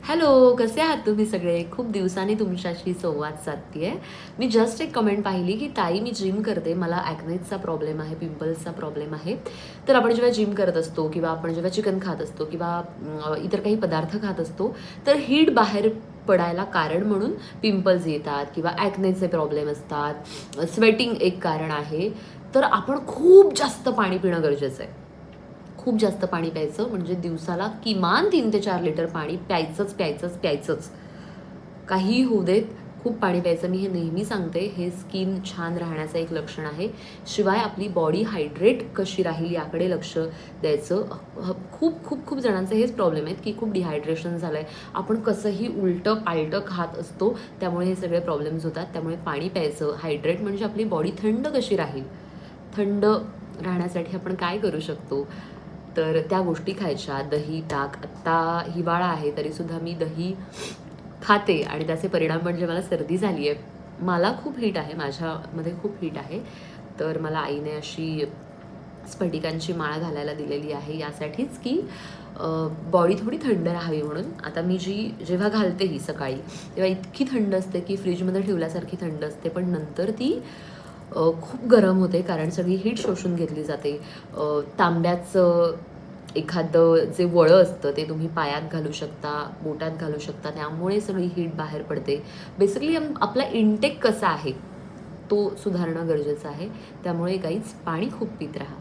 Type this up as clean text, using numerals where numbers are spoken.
Hello, कसे आहात तुम्ही सगळे? खूप दिवसांनी तुमच्याशी संवाद साधतीये. मी जस्ट एक कमेंट पाहिली, की ताई मी जिम करते, मला ॲक्नेचा प्रॉब्लेम आहे, पिंपल्सचा प्रॉब्लेम आहे. तर आपण जेव्हा जिम करत असतो किंवा आपण जेव्हा चिकन खात असतो किंवा इतर काही पदार्थ खात असतो, तर हीट बाहेर पडायला कारण म्हणून पिंपल्स येतात किंवा ॲक्नेचे प्रॉब्लेम असतात. स्वेटिंग एक कारण आहे. तर आपण खूप जास्त पाणी पिणं गरजेचं आहे. खूप जास्त पाणी प्यायचं म्हणजे दिवसाला किमान 3 ते 4 लिटर पाणी प्यायचंच प्यायचंच प्यायचंच. काहीही होऊ देत, खूप पाणी प्यायचं. मी हे नेहमी सांगते, हे स्किन छान राहण्याचं एक लक्षण आहे. शिवाय आपली बॉडी हायड्रेट कशी राहील याकडे लक्ष द्यायचं. खूप खूप खूप जणांचे हेच प्रॉब्लेम आहेत, की खूप डिहायड्रेशन झालं आहे. आपण कसंही उलटं पालटं खात असतो, त्यामुळे हे सगळे प्रॉब्लेम्स होतात. त्यामुळे पाणी प्यायचं. हायड्रेट म्हणजे आपली बॉडी थंड कशी राहील, थंड राहण्यासाठी आपण काय करू शकतो, तर त्या गोष्टी खायच्या. दही, ताक. आत्ता हिवाळा आहे तरीसुद्धा मी दही खाते आणि त्याचे परिणाम म्हणजे मला सर्दी झाली आहे. मला खूप हीट आहे, माझ्यामध्ये खूप हीट आहे. तर मला आईने अशी स्फटिकांची माळ घालायला दिलेली आहे यासाठीच, की बॉडी थोडी थंड राहावी म्हणून. आता मी जेव्हा घालते ही सकाळी, तेव्हा इतकी थंड असते, की फ्रीजमध्ये ठेवल्यासारखी थंड असते. पण नंतर ती खूप गरम होते, कारण सगळी हीट शोषून घेतली जाते. तांब्याचं एखादं जे वळं असतं ते तुम्ही पायात घालू शकता, बोटात घालू शकता. त्यामुळे सगळी हीट बाहेर पडते. बेसिकली आपला इंटेक कसा आहे, तो सुधारणं गरजेचं आहे. त्यामुळे गाईज पाणी खूप पीत राहा.